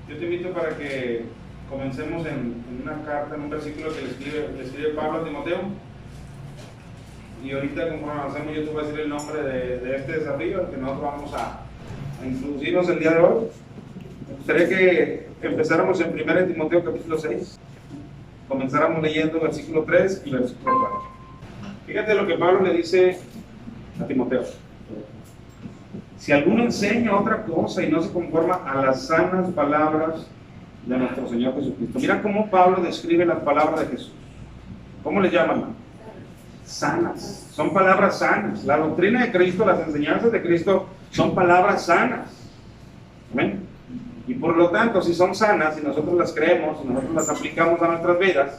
Yo te invito para que comencemos en una carta, en un versículo que le escribe Pablo a Timoteo. Y ahorita, conforme avancemos, yo te voy a decir el nombre de este desafío al que nosotros vamos a introducirnos el día de hoy. Me gustaría que empezáramos en 1 Timoteo capítulo 6. Comenzáramos leyendo versículo 3 y versículo 4. Fíjate lo que Pablo le dice a Timoteo. Si alguno enseña otra cosa y no se conforma a las sanas palabras de nuestro Señor Jesucristo. Mira cómo Pablo describe las palabras de Jesús. ¿Cómo le llaman? Sanas. Son palabras sanas. La doctrina de Cristo, las enseñanzas de Cristo son palabras sanas. ¿Amén? Y por lo tanto, si son sanas, si nosotros las creemos, si nosotros las aplicamos a nuestras vidas,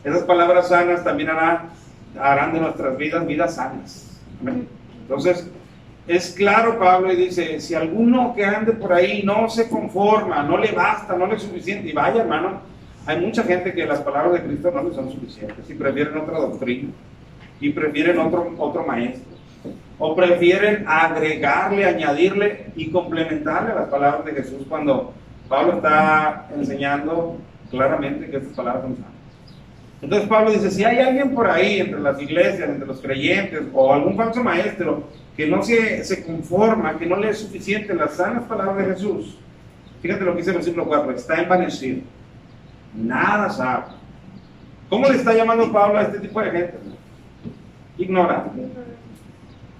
esas palabras sanas también harán de nuestras vidas vidas sanas. ¿Amén? Entonces, es claro Pablo y dice, si alguno que ande por ahí no se conforma, no le basta, no le es suficiente, y vaya hermano, hay mucha gente que las palabras de Cristo no le son suficientes y prefieren otra doctrina, y prefieren otro maestro, o prefieren agregarle, añadirle y complementarle a las palabras de Jesús cuando Pablo está enseñando claramente que estas palabras son sanas. Entonces Pablo dice, si hay alguien por ahí entre las iglesias, entre los creyentes, o algún falso maestro que no se conforma, que no le es suficiente las sanas palabras de Jesús, fíjate lo que dice el versículo 4, está envanecido, nada sabe. ¿Cómo le está llamando Pablo a este tipo de gente? Ignorantes.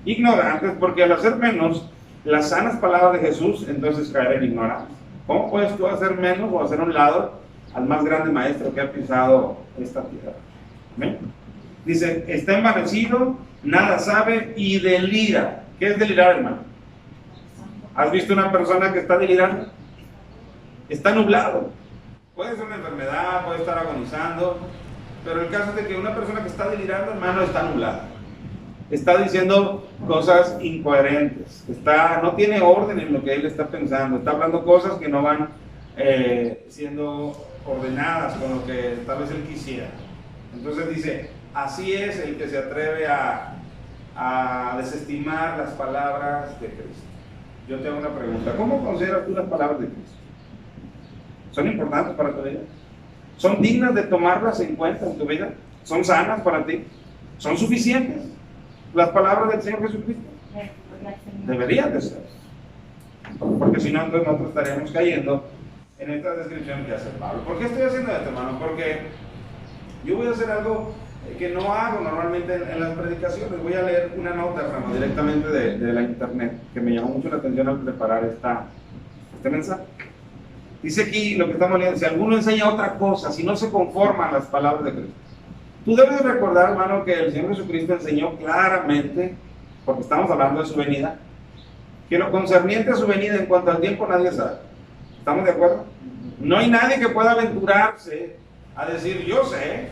Ignorantes, porque al hacer menos las sanas palabras de Jesús, entonces caer en ignorancia. ¿Cómo puedes tú hacer menos o hacer a un lado al más grande maestro que ha pisado esta tierra? ¿Ven? Dice, está envanecido, nada sabe y delira. ¿Qué es delirar, hermano? ¿Has visto una persona que está delirando? Está nublado. Puede ser una enfermedad, puede estar agonizando, pero el caso es de que una persona que está delirando, hermano, está nublada. Está diciendo cosas incoherentes. No tiene orden en lo que él está pensando. Está hablando cosas que no van siendo ordenadas con lo que tal vez él quisiera. Entonces dice, así es el que se atreve a desestimar las palabras de Cristo. Yo te hago una pregunta, ¿cómo consideras tú las palabras de Cristo? ¿Son importantes para tu vida? ¿Son dignas de tomarlas en cuenta en tu vida? ¿Son sanas para ti? ¿Son suficientes las palabras del Señor Jesucristo? Deberían de ser, porque si no, entonces nosotros estaríamos cayendo en esta descripción que hace Pablo. ¿Por qué estoy haciendo esto, hermano? Porque yo voy a hacer algo que no hago normalmente en las predicaciones. Voy a leer una nota, hermano, directamente de la internet, que me llamó mucho la atención al preparar este mensaje. Dice aquí lo que estamos leyendo, si alguno enseña otra cosa, si no se conforman las palabras de Cristo. Tú debes recordar, hermano, que el Señor Jesucristo enseñó claramente, porque estamos hablando de su venida, que lo concerniente a su venida en cuanto al tiempo nadie sabe. ¿Estamos de acuerdo? No hay nadie que pueda aventurarse a decir, yo sé,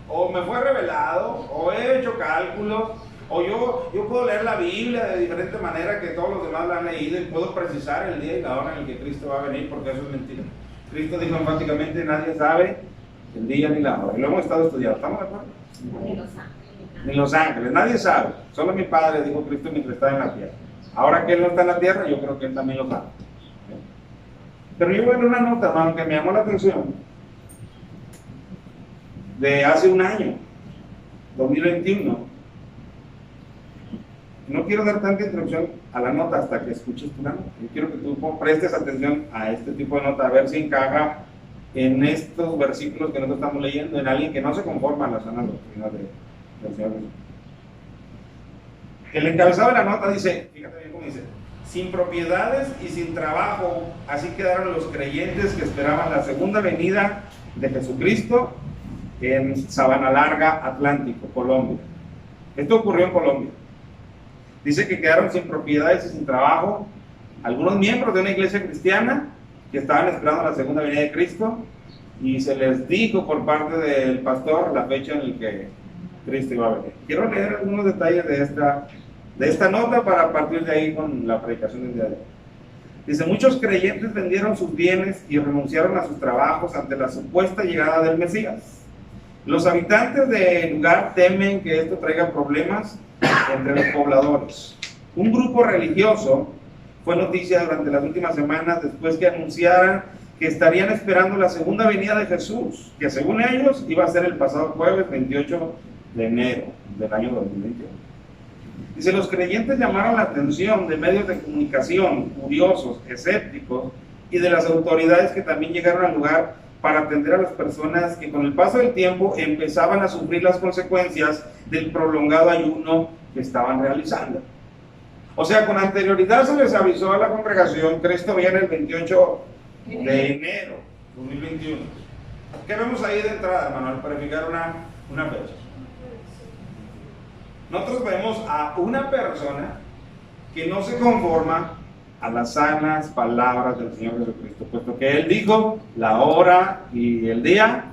o me fue revelado, o he hecho cálculos, o yo puedo leer la Biblia de diferente manera que todos los demás la han leído y puedo precisar el día y la hora en el que Cristo va a venir, porque eso es mentira. Cristo dijo enfáticamente, nadie sabe el día ni la hora. Y lo hemos estado estudiando, ¿estamos de acuerdo? Ni los ángeles, nadie sabe. Solo mi Padre, dijo Cristo, mientras estaba en la tierra. Ahora que Él no está en la tierra, yo creo que Él también lo sabe. Pero yo voy a ver una nota, hermano, que me llamó la atención, de hace un año, 2021. No quiero dar tanta introducción a la nota hasta que escuches tu nota. Yo quiero que tú prestes atención a este tipo de nota, a ver si encaja en estos versículos que nosotros estamos leyendo, en alguien que no se conforma a las sanas doctrinas del Señor Jesús. El encabezado de la nota dice, fíjate bien cómo dice, sin propiedades y sin trabajo, así quedaron los creyentes que esperaban la segunda venida de Jesucristo en Sabana Larga, Atlántico, Colombia. Esto ocurrió en Colombia. Dice que quedaron sin propiedades y sin trabajo algunos miembros de una iglesia cristiana que estaban esperando la segunda venida de Cristo, y se les dijo por parte del pastor la fecha en la que Cristo iba a venir. Quiero leer algunos detalles de esta nota para partir de ahí con la predicación del día de hoy. Dice, muchos creyentes vendieron sus bienes y renunciaron a sus trabajos ante la supuesta llegada del Mesías. Los habitantes del lugar temen que esto traiga problemas entre los pobladores. Un grupo religioso fue noticia durante las últimas semanas después que anunciaran que estarían esperando la segunda venida de Jesús, que según ellos iba a ser el pasado jueves 28 de enero del año 2021. Dice, los creyentes llamaron la atención de medios de comunicación, curiosos, escépticos, y de las autoridades que también llegaron al lugar para atender a las personas que con el paso del tiempo empezaban a sufrir las consecuencias del prolongado ayuno que estaban realizando. O sea, con anterioridad se les avisó a la congregación, Cristo viene el 28 de enero de 2021. ¿Qué vemos ahí de entrada, Manuel, para fijar una fecha? Nosotros vemos a una persona que no se conforma a las sanas palabras del Señor Jesucristo, puesto que Él dijo, la hora y el día,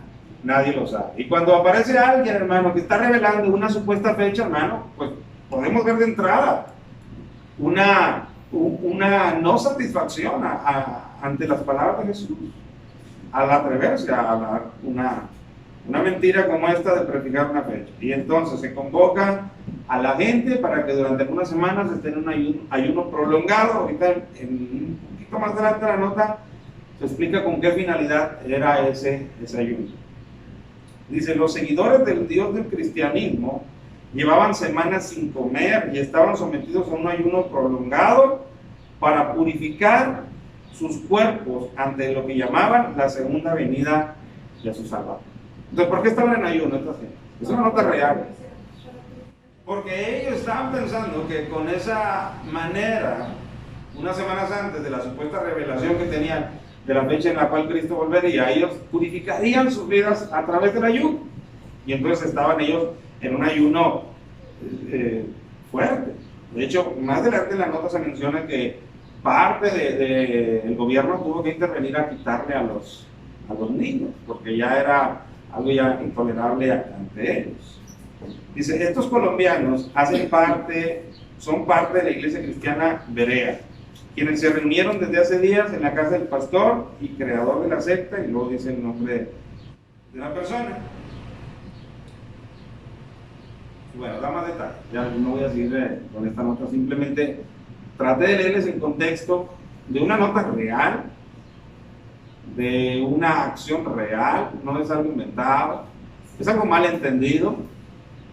nadie lo sabe. Y cuando aparece alguien, hermano, que está revelando una supuesta fecha, hermano, pues podemos ver de entrada una no satisfacción ante las palabras de Jesús, al atreverse a hablar una mentira como esta de prefigurar una fecha. Y entonces se convoca a la gente para que durante algunas semanas estén en un ayuno prolongado. Ahorita un poquito más adelante la nota se explica con qué finalidad era ese ayuno. Dice, los seguidores del Dios del cristianismo llevaban semanas sin comer y estaban sometidos a un ayuno prolongado para purificar sus cuerpos ante lo que llamaban la segunda venida de su Salvador. Entonces, ¿por qué estaban en ayuno esta gente? Es una nota real. Porque ellos estaban pensando que con esa manera, unas semanas antes de la supuesta revelación que tenían de la fecha en la cual Cristo volvería, ellos purificarían sus vidas a través del ayuno. Y entonces estaban ellos en un ayuno fuerte. De hecho, más adelante en la nota se menciona que parte del gobierno tuvo que intervenir a quitarle a los niños, porque ya era algo ya intolerable ante ellos. Dice, estos colombianos son parte de la iglesia cristiana Berea, quienes se reunieron desde hace días en la casa del pastor y creador de la secta, y luego dice el nombre de la persona. Bueno, da más detalles, ya no voy a seguir con esta nota, simplemente traté de leerles el contexto de una nota real, de una acción real, no es algo inventado, es algo mal entendido,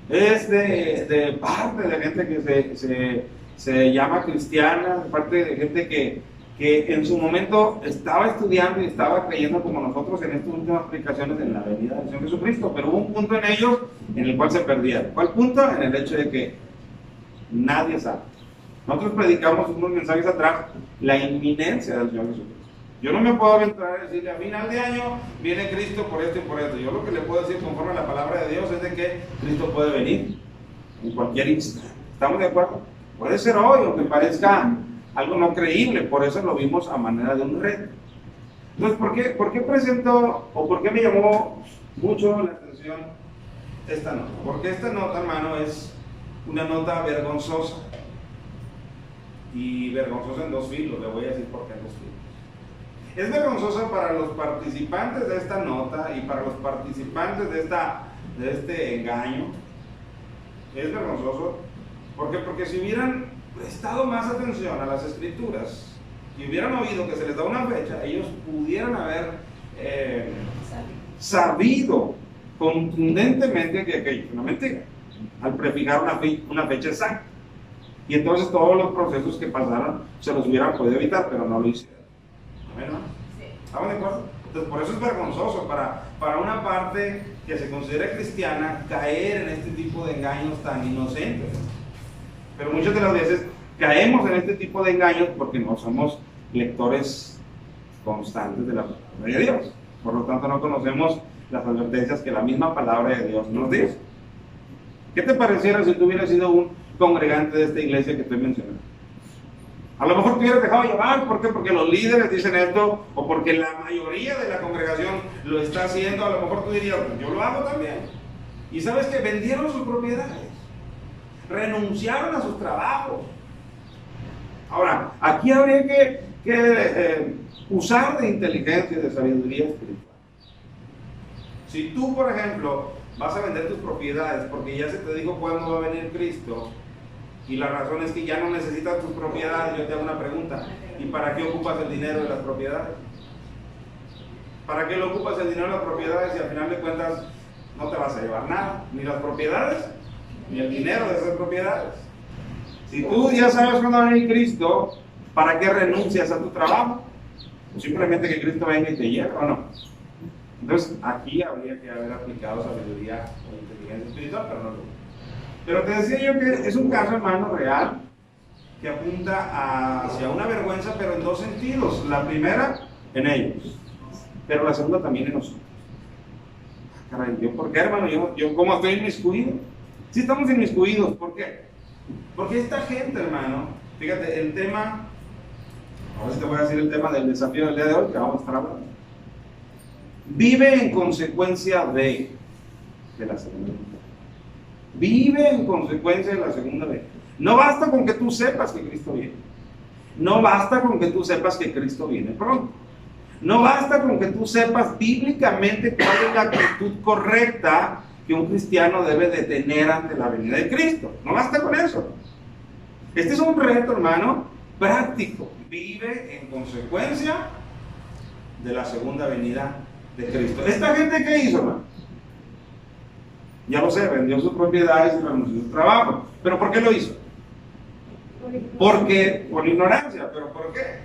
es de parte de gente que se llama cristiana, de parte de gente que en su momento estaba estudiando y estaba creyendo como nosotros en estas últimas explicaciones en la venida del Señor Jesucristo, pero hubo un punto en ellos en el cual se perdieron. ¿Cuál punto? En el hecho de que nadie sabe. Nosotros predicamos unos mensajes atrás la inminencia del Señor Jesucristo. Yo no me puedo aventurar a decirle a final de año viene Cristo por esto y por esto. Yo lo que le puedo decir conforme a la palabra de Dios es de que Cristo puede venir en cualquier instante. ¿Estamos de acuerdo? Puede ser hoy, aunque parezca algo no creíble, por eso lo vimos a manera de un reto. Entonces, ¿por qué presentó o por qué me llamó mucho la atención esta nota? Porque esta nota, hermano, es una nota vergonzosa. Y vergonzosa en dos filos, le voy a decir por qué en dos filos. Es vergonzosa para los participantes de esta nota y para los participantes de este engaño. Es vergonzoso. ¿Por qué? Porque si hubieran prestado más atención a las escrituras y hubieran oído que se les da una fecha, ellos pudieran haber sabido contundentemente que es una mentira al prefijar una fecha exacta. Y entonces todos los procesos que pasaron se los hubieran podido evitar, pero no lo hicieron. ¿No? ¿Estamos de acuerdo? Entonces, por eso es vergonzoso para una parte que se considera cristiana caer en este tipo de engaños tan inocentes. Pero muchas de las veces caemos en este tipo de engaños porque no somos lectores constantes de la palabra de Dios. Por lo tanto, no conocemos las advertencias que la misma palabra de Dios nos dice. ¿Qué te pareciera si tú hubieras sido un congregante de esta iglesia que estoy mencionando? A lo mejor te hubieras dejado llevar. ¿Por qué? Porque los líderes dicen esto, o porque la mayoría de la congregación lo está haciendo. A lo mejor tú dirías, yo lo hago también. Y sabes que vendieron sus propiedades, renunciaron a sus trabajos. Ahora, aquí habría que usar de inteligencia y de sabiduría espiritual. Si tú, por ejemplo, vas a vender tus propiedades porque ya se te dijo cuándo va a venir Cristo, y la razón es que ya no necesitas tus propiedades, yo te hago una pregunta: ¿y para qué ocupas el dinero de las propiedades? ¿Para qué lo ocupas el dinero en las propiedades y al final de cuentas no te vas a llevar nada? Ni las propiedades, ni el dinero de esas propiedades. Si tú ya sabes cuándo va a venir Cristo, ¿para qué renuncias a tu trabajo? Simplemente que Cristo venga y te lleve, ¿o no? Entonces, aquí habría que haber aplicado sabiduría o inteligencia espiritual, pero no lo. Pero te decía yo que es un caso, hermano, real, que apunta hacia una vergüenza, pero en dos sentidos. La primera, en ellos, pero la segunda también en nosotros. Caray, ¿yo por qué, hermano? ¿Yo cómo estoy inmiscuido? Sí estamos inmiscuidos, ¿por qué? Porque esta gente, hermano, fíjate, el tema, ahora sí te voy a decir el tema del desafío del día de hoy, que vamos a estar hablando. Vive en consecuencia de la segunda venida. Vive en consecuencia de la segunda venida. No basta con que tú sepas que Cristo viene. No basta con que tú sepas que Cristo viene pronto. No basta con que tú sepas bíblicamente cuál es la actitud correcta que un cristiano debe de tener ante la venida de Cristo. No basta con eso. Este es un reto, hermano, práctico. Vive en consecuencia de la segunda venida de Cristo. ¿Esta gente qué hizo, hermano? Ya lo sé, vendió sus propiedades y renunció a su trabajo. ¿Pero por qué lo hizo? Porque, por ignorancia. ¿Pero por qué?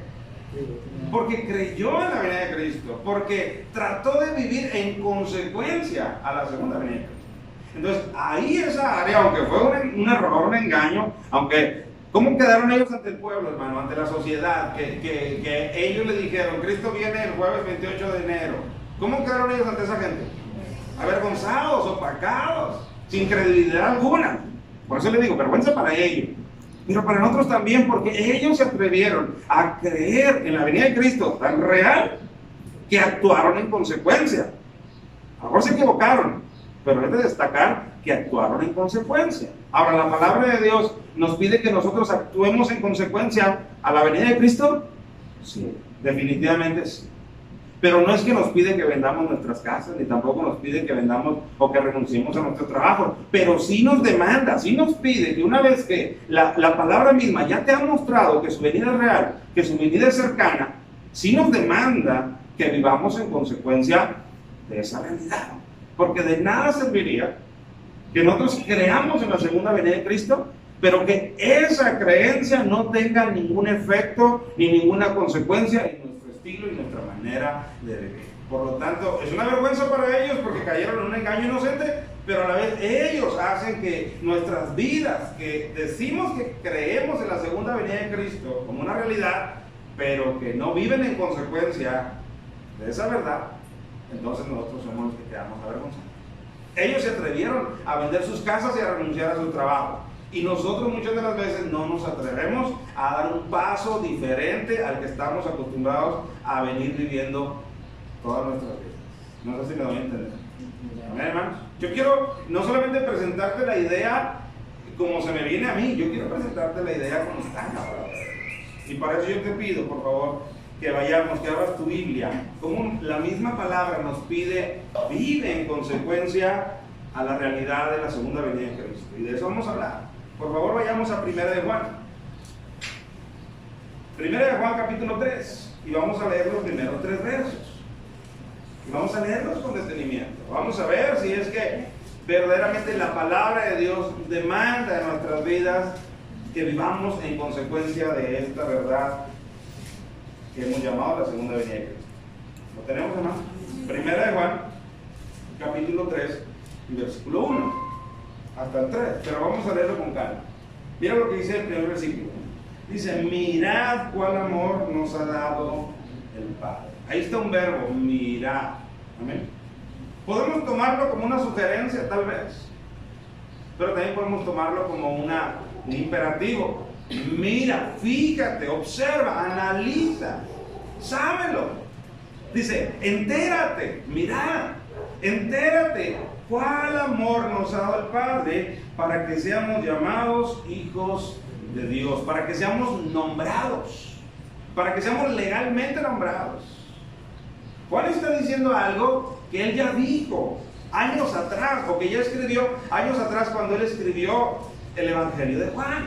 Porque creyó en la venida de Cristo. Porque trató de vivir en consecuencia a la segunda venida de Cristo. Entonces, ahí esa área, aunque fue un error, un engaño, aunque, ¿cómo quedaron ellos ante el pueblo, hermano? Ante la sociedad, que ellos le dijeron, Cristo viene el jueves 28 de enero. ¿Cómo quedaron ellos ante esa gente? Avergonzados, opacados, sin credibilidad alguna. Por eso le digo, vergüenza para ellos, pero para nosotros también, porque ellos se atrevieron a creer en la venida de Cristo tan real que actuaron en consecuencia. A lo mejor se equivocaron, pero es de destacar que actuaron en consecuencia. Ahora, la palabra de Dios nos pide que nosotros actuemos en consecuencia a la venida de Cristo. Sí, definitivamente sí. Pero no es que nos pide que vendamos nuestras casas, ni tampoco nos pide que vendamos o que renunciemos a nuestro trabajo, pero sí nos demanda, sí nos pide que una vez que la palabra misma ya te ha mostrado que su venida es real, que su venida es cercana, sí nos demanda que vivamos en consecuencia de esa realidad. Porque de nada serviría que nosotros creamos en la segunda venida de Cristo, pero que esa creencia no tenga ningún efecto ni ninguna consecuencia en nuestro estilo y nuestra manera de vivir. Por lo tanto, es una vergüenza para ellos porque cayeron en un engaño inocente, pero a la vez ellos hacen que nuestras vidas, que decimos que creemos en la segunda venida de Cristo como una realidad, pero que no viven en consecuencia de esa verdad, entonces nosotros somos los que quedamos avergonzados. Ellos se atrevieron a vender sus casas y a renunciar a su trabajo. Y nosotros muchas de las veces no nos atrevemos a dar un paso diferente al que estamos acostumbrados a venir viviendo todas nuestras vidas. No sé si me doy a entender. Amén, hermanos. Yo quiero no solamente presentarte la idea como se me viene a mí, yo quiero presentarte la idea como está en la palabra. Y para eso yo te pido, por favor, que vayamos, que abras tu Biblia. Como la misma palabra nos pide, vive en consecuencia a la realidad de la segunda venida de Cristo. Y de eso vamos a hablar. Por favor, vayamos a 1 de Juan. 1 de Juan capítulo 3. Y vamos a leer los primeros 3 versos. Y vamos a leerlos con detenimiento. Vamos a ver si es que verdaderamente la palabra de Dios demanda en nuestras vidas que vivamos en consecuencia de esta verdad que hemos llamado la segunda venida de Cristo. ¿Lo tenemos, hermano? 1 de Juan capítulo 3 y versículo 1 hasta el 3, pero vamos a leerlo con calma. Mira lo que dice el primer versículo. Dice, mirad cuál amor nos ha dado el Padre. Ahí está un verbo, mirad. Amén. Podemos tomarlo como una sugerencia, tal vez, pero también podemos tomarlo como un imperativo. Mira, fíjate, observa, analiza, sábelo. Dice, entérate, mirad, entérate cuál amor nos ha dado el Padre para que seamos llamados hijos de Dios, para que seamos nombrados, para que seamos legalmente nombrados. Juan está diciendo algo que él ya dijo años atrás, o que ya escribió años atrás cuando él escribió el Evangelio de Juan.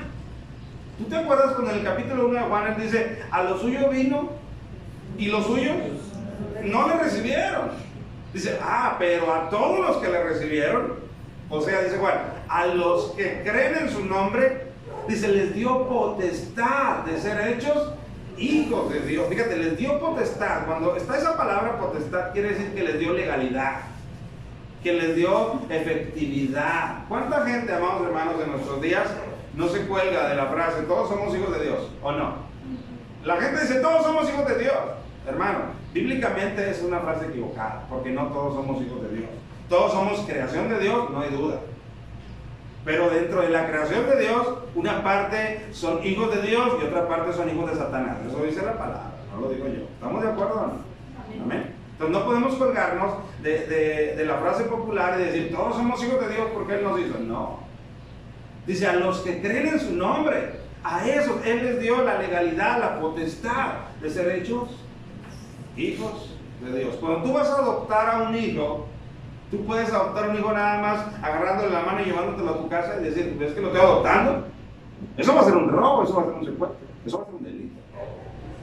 ¿Tú te acuerdas cuando en el capítulo 1 de Juan él dice, a lo suyo vino y los suyos no le recibieron. Dice, pero a todos los que le recibieron, o sea, dice Juan, a los que creen en su nombre, dice, les dio potestad de ser hechos hijos de Dios. Fíjate, les dio potestad. Cuando está esa palabra potestad, quiere decir que les dio legalidad, que les dio efectividad. ¿Cuánta gente, amados hermanos, en nuestros días no se cuelga de la frase, todos somos hijos de Dios, o no? La gente dice, todos somos hijos de Dios. Hermano, bíblicamente es una frase equivocada, porque no todos somos hijos de Dios. Todos somos creación de Dios, no hay duda. Pero dentro de la creación de Dios, una parte son hijos de Dios y otra parte son hijos de Satanás. Eso dice la palabra, no lo digo yo. ¿Estamos de acuerdo o no? Amén. Entonces no podemos colgarnos de la frase popular y decir, todos somos hijos de Dios porque Él nos hizo. No. Dice, a los que creen en su nombre, a esos Él les dio la legalidad, la potestad de ser hechos hijos de Dios. Cuando tú vas a adoptar a un hijo, tú puedes adoptar a un hijo nada más agarrándole la mano y llevándotelo a tu casa y decir, ¿ves que lo estoy adoptando? Eso va a ser un robo, eso va a ser un secuestro, eso va a ser un delito.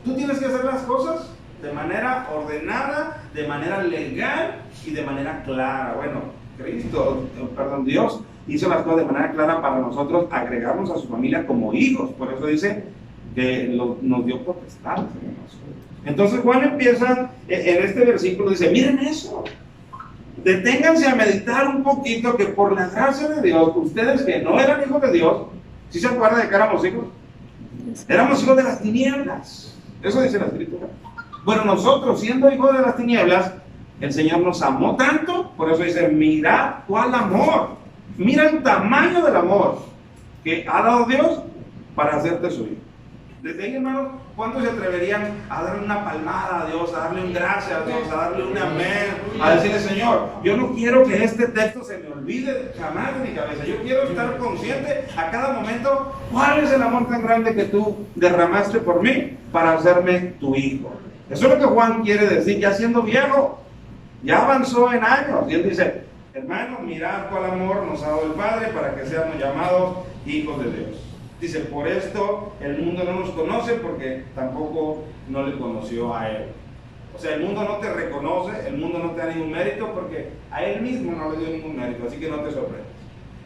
Tú tienes que hacer las cosas de manera ordenada, de manera legal y de manera clara. Bueno, Dios hizo las cosas de manera clara para nosotros agregarnos a su familia como hijos. Por eso dice que nos dio potestad. Entonces Juan empieza en este versículo, dice, miren eso. Deténganse a meditar un poquito que por la gracia de Dios, ustedes que no eran hijos de Dios, ¿sí se acuerdan de que éramos hijos? Éramos hijos de las tinieblas. Eso dice la Escritura. Bueno, nosotros siendo hijos de las tinieblas, el Señor nos amó tanto, por eso dice, mirad cuál amor. Mira el tamaño del amor que ha dado Dios para hacerte su hijo. Desde ahí, hermanos, ¿cuántos se atreverían a darle una palmada a Dios, a darle un gracias a Dios, a darle un amén, a decirle, Señor, yo no quiero que este texto se me olvide jamás de mi cabeza, yo quiero estar consciente a cada momento cuál es el amor tan grande que tú derramaste por mí para hacerme tu hijo? Eso es lo que Juan quiere decir, ya siendo viejo, ya avanzó en años, y él dice, hermanos, mirad cuál amor nos ha dado el Padre para que seamos llamados hijos de Dios. Dice, por esto el mundo no nos conoce porque tampoco no le conoció a Él. O sea, el mundo no te reconoce, el mundo no te da ningún mérito porque a Él mismo no le dio ningún mérito, así que no te sorprendas.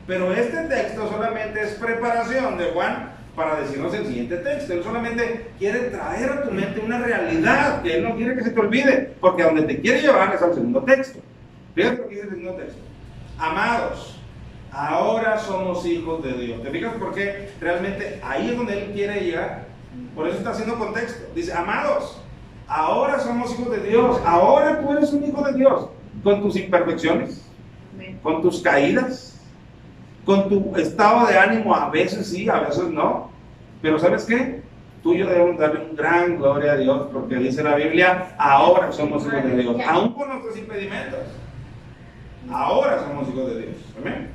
Pero este texto solamente es preparación de Juan para decirnos el siguiente texto. Él solamente quiere traer a tu mente una realidad que Él no quiere que se te olvide, porque a donde te quiere llevar es al segundo texto. Fíjate lo que dice el segundo texto. Amados, ahora somos hijos de Dios. ¿Te fijas por qué? Realmente ahí es donde Él quiere llegar. Por eso está haciendo contexto. Dice, amados, ahora somos hijos de Dios. Ahora tú eres un hijo de Dios. Con tus imperfecciones, con tus caídas, con tu estado de ánimo, a veces sí, a veces no. Pero ¿sabes qué? Tú y yo debemos darle un gran gloria a Dios, porque dice la Biblia, ahora somos hijos de Dios. Aún con nuestros impedimentos, ahora somos hijos de Dios. Amén.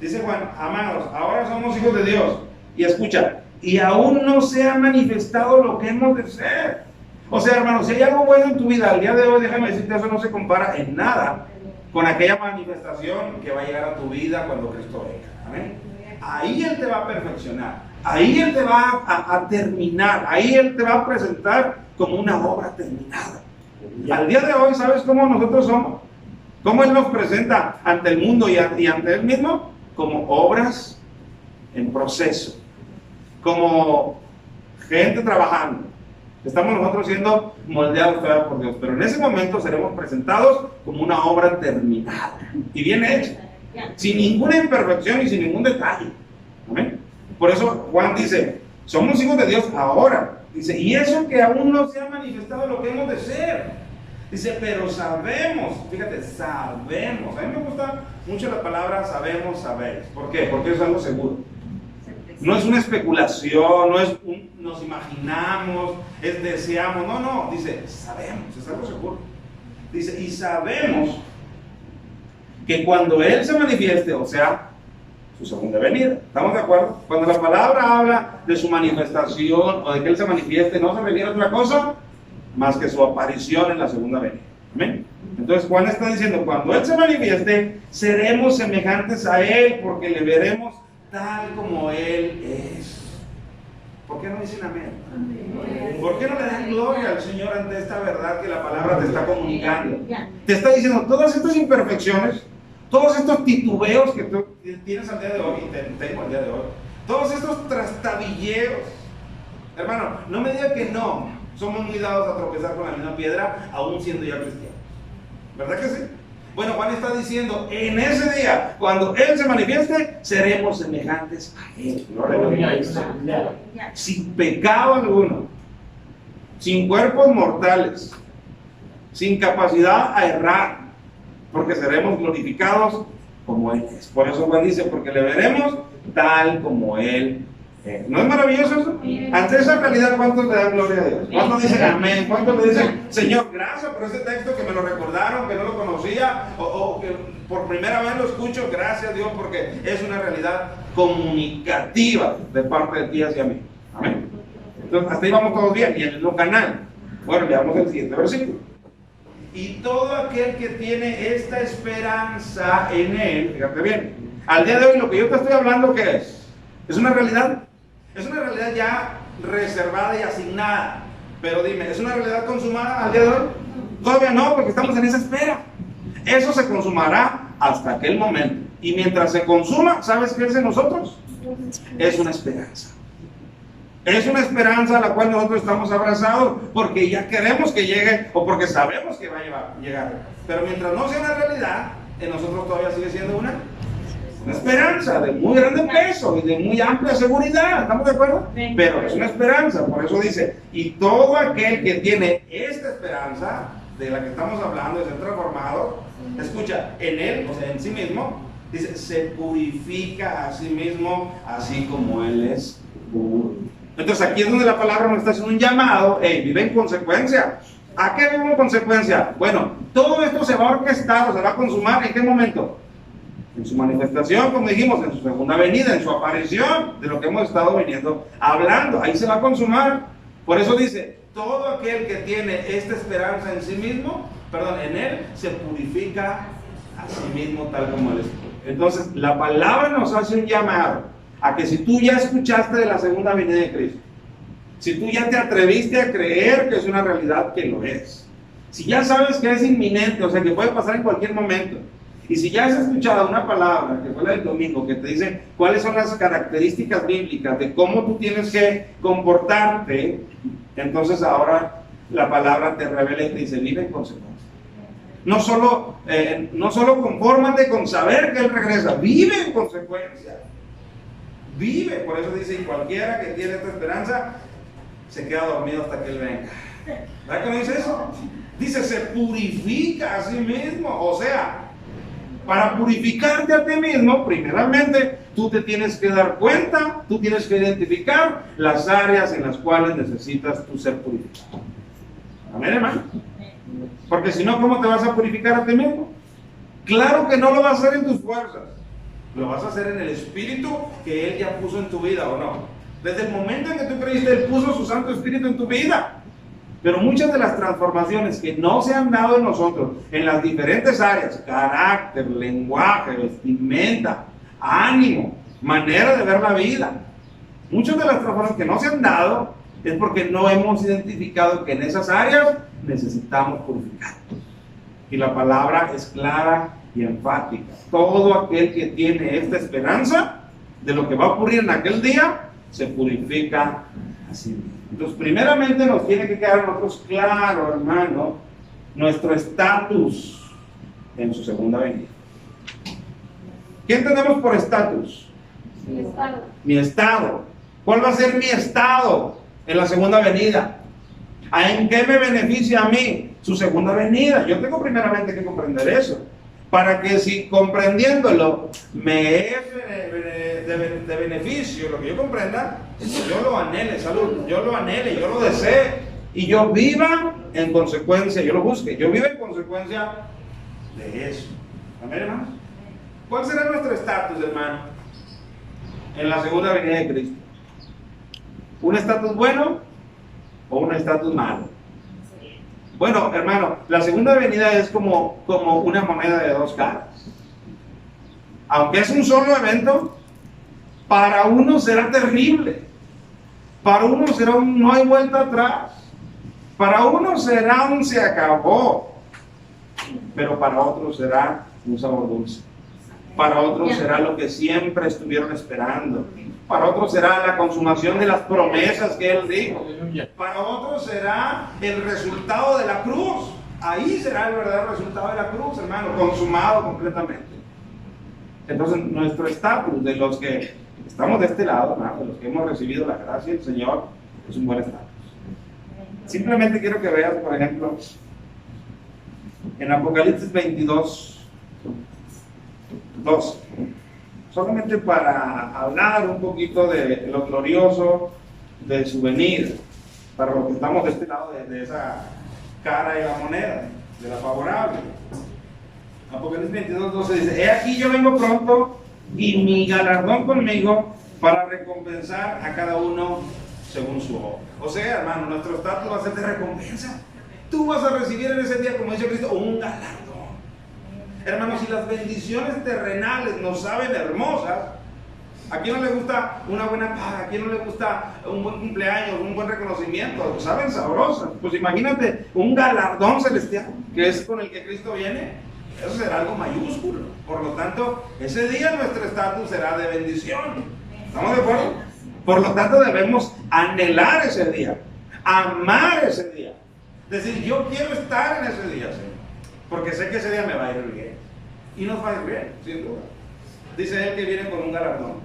Dice Juan, amados, ahora somos hijos de Dios. Y escucha, y aún no se ha manifestado lo que hemos de ser. O sea, hermanos, si hay algo bueno en tu vida al día de hoy, déjame decirte, eso no se compara en nada con aquella manifestación que va a llegar a tu vida cuando Cristo venga. Amén. Ahí Él te va a perfeccionar, ahí Él te va a terminar, ahí Él te va a presentar como una obra terminada. Y al día de hoy, ¿sabes cómo nosotros somos? ¿Cómo Él nos presenta ante el mundo y ante Él mismo? Como obras en proceso, como gente trabajando. Estamos nosotros siendo moldeados todavía por Dios, pero en ese momento seremos presentados como una obra terminada y bien hecha, sin ninguna imperfección y sin ningún detalle. ¿Amén? Por eso Juan dice, somos hijos de Dios ahora. Dice, y eso que aún no se ha manifestado lo que hemos de ser. Dice, pero sabemos, fíjate, sabemos. A mí me gusta mucho la palabra sabemos, sabéis. ¿Por qué? Porque es algo seguro. No es una especulación, no es nos imaginamos, es deseamos. No, no, dice, sabemos, es algo seguro. Dice, y sabemos que cuando Él se manifieste, o sea, su segunda venida. ¿Estamos de acuerdo? Cuando la palabra habla de su manifestación o de que Él se manifieste, no se refiere a otra cosa más que su aparición en la segunda venida. ¿Amén? Entonces Juan está diciendo, cuando Él se manifieste, seremos semejantes a Él porque le veremos tal como Él es. ¿Por qué no dicen amén? ¿Por qué no le dan gloria al Señor ante esta verdad que la palabra te está comunicando? Te está diciendo todas estas imperfecciones, todos estos titubeos que tú tienes al día de hoy, y tengo al día de hoy, todos estos trastabilleos. Hermano, no me diga que no. Somos muy dados a tropezar con la misma piedra, aún siendo ya cristianos. ¿Verdad que sí? Bueno, Juan está diciendo, en ese día, cuando Él se manifieste, seremos semejantes a Él. Sin pecado alguno, sin cuerpos mortales, sin capacidad a errar, porque seremos glorificados como Él es. Por eso Juan dice, porque le veremos tal como Él es. ¿No es maravilloso eso? Ante esa realidad, ¿cuántos le dan gloria a Dios? ¿Cuántos dicen amén? ¿Cuántos le dicen, Señor, gracias por este texto que me lo recordaron, que no lo conocía, o que por primera vez lo escucho? Gracias, Dios, porque es una realidad comunicativa de parte de ti hacia mí. Amén. Entonces, hasta ahí vamos todos bien, y en el mismo canal. Bueno, veamos el siguiente versículo. Y todo aquel que tiene esta esperanza en Él, fíjate bien, al día de hoy lo que yo te estoy hablando, ¿qué es? ¿Es una realidad? Es una realidad ya reservada y asignada. Pero dime, ¿es una realidad consumada al día de hoy? Todavía no, porque estamos en esa espera. Eso se consumará hasta aquel momento. Y mientras se consuma, ¿sabes qué es en nosotros? Es una esperanza. Es una esperanza a la cual nosotros estamos abrazados porque ya queremos que llegue o porque sabemos que va a llegar. Pero mientras no sea una realidad, en nosotros todavía sigue siendo una esperanza de muy grande peso y de muy amplia seguridad. ¿Estamos de acuerdo? Pero es una esperanza. Por eso dice, y todo aquel que tiene esta esperanza de la que estamos hablando, de ser transformado, escucha, en Él, o sea, en sí mismo, dice, se purifica a sí mismo, así como Él es puro. Entonces aquí es donde la palabra nos está haciendo un llamado. Vive en consecuencia. ¿A qué vive en consecuencia? Bueno, todo esto se va a orquestar, se va a consumar. ¿En qué momento? En su manifestación, como dijimos, en su segunda venida, en su aparición, de lo que hemos estado viniendo hablando. Ahí se va a consumar. Por eso dice, todo aquel que tiene esta esperanza en sí mismo, en Él, se purifica a sí mismo tal como Él es. Entonces, la palabra nos hace un llamado a que si tú ya escuchaste de la segunda venida de Cristo, si tú ya te atreviste a creer que es una realidad, que lo es, si ya sabes que es inminente, o sea que puede pasar en cualquier momento, y si ya has escuchado una palabra, que fue la del domingo, que te dice cuáles son las características bíblicas de cómo tú tienes que comportarte, entonces ahora la palabra te revela y te dice, vive en consecuencia. No solo confórmate con saber que Él regresa, vive en consecuencia. Vive, por eso dice, y cualquiera que tiene esta esperanza se queda dormido hasta que Él venga. ¿Verdad que no dice eso? Dice, se purifica a sí mismo. O sea, para purificarte a ti mismo, primeramente, tú te tienes que dar cuenta, tú tienes que identificar las áreas en las cuales necesitas tú ser purificado. Amén, hermano. Porque si no, ¿cómo te vas a purificar a ti mismo? Claro que no lo vas a hacer en tus fuerzas. Lo vas a hacer en el Espíritu que Él ya puso en tu vida, ¿o no? Desde el momento en que tú creíste, Él puso su Santo Espíritu en tu vida. Pero muchas de las transformaciones que no se han dado en nosotros, en las diferentes áreas, carácter, lenguaje, vestimenta, ánimo, manera de ver la vida, muchas de las transformaciones que no se han dado es porque no hemos identificado que en esas áreas necesitamos purificarnos. Y la palabra es clara y enfática. Todo aquel que tiene esta esperanza de lo que va a ocurrir en aquel día, se purifica a sí mismo. Entonces, primeramente nos tiene que quedar a nosotros claro, hermano, nuestro estatus en su segunda venida. ¿Qué entendemos por estatus? Mi estado. Mi estado. ¿Cuál va a ser mi estado en la segunda venida? ¿En qué me beneficia a mí su segunda venida? Yo tengo primeramente que comprender eso, para que si comprendiéndolo me es de beneficio lo que yo comprenda, yo lo anhele, salud, yo lo anhele, yo lo desee y yo viva en consecuencia, yo lo busque, yo viva en consecuencia de eso. Amén, hermanos. ¿Cuál será nuestro estatus, hermano, en la segunda venida de Cristo? ¿Un estatus bueno o un estatus malo? Bueno, hermano, la segunda venida es como una moneda de dos caras. Aunque es un solo evento, para uno será terrible. Para unos será un no hay vuelta atrás. Para unos será un se acabó. Pero para otros será un sabor dulce. Para otros será lo que siempre estuvieron esperando. Para otros será la consumación de las promesas que Él dijo. Para otros será el resultado de la cruz. Ahí será el verdadero resultado de la cruz, hermano, consumado completamente. Entonces, nuestro estatus de los que estamos de este lado, hermano, de los que hemos recibido la gracia del Señor, es un buen estatus. Simplemente quiero que veas, por ejemplo, en Apocalipsis 22, 2, solamente para hablar un poquito de lo glorioso de su venida, para los que estamos de este lado de esa cara de la moneda, de la favorable. Apocalipsis 22, 12 dice: he aquí yo vengo pronto y mi galardón conmigo para recompensar a cada uno según su obra. O sea, hermano, nuestro estatus va a ser de recompensa. Tú vas a recibir en ese día, como dice Cristo, un galardón. Hermanos, si las bendiciones terrenales nos saben hermosas, ¿a quién no le gusta una buena paga? ¿A quién no le gusta un buen cumpleaños, un buen reconocimiento? Saben sabrosas. Pues imagínate un galardón celestial, que es con el que Cristo viene. Eso será algo mayúsculo. Por lo tanto, ese día nuestro estatus será de bendición. ¿Estamos de acuerdo? Por lo tanto, debemos anhelar ese día, amar ese día. Decir, yo quiero estar en ese día, Señor, porque sé que ese día me va a ir bien. Y nos va a ir bien, sin duda. Dice Él que viene con un galardón.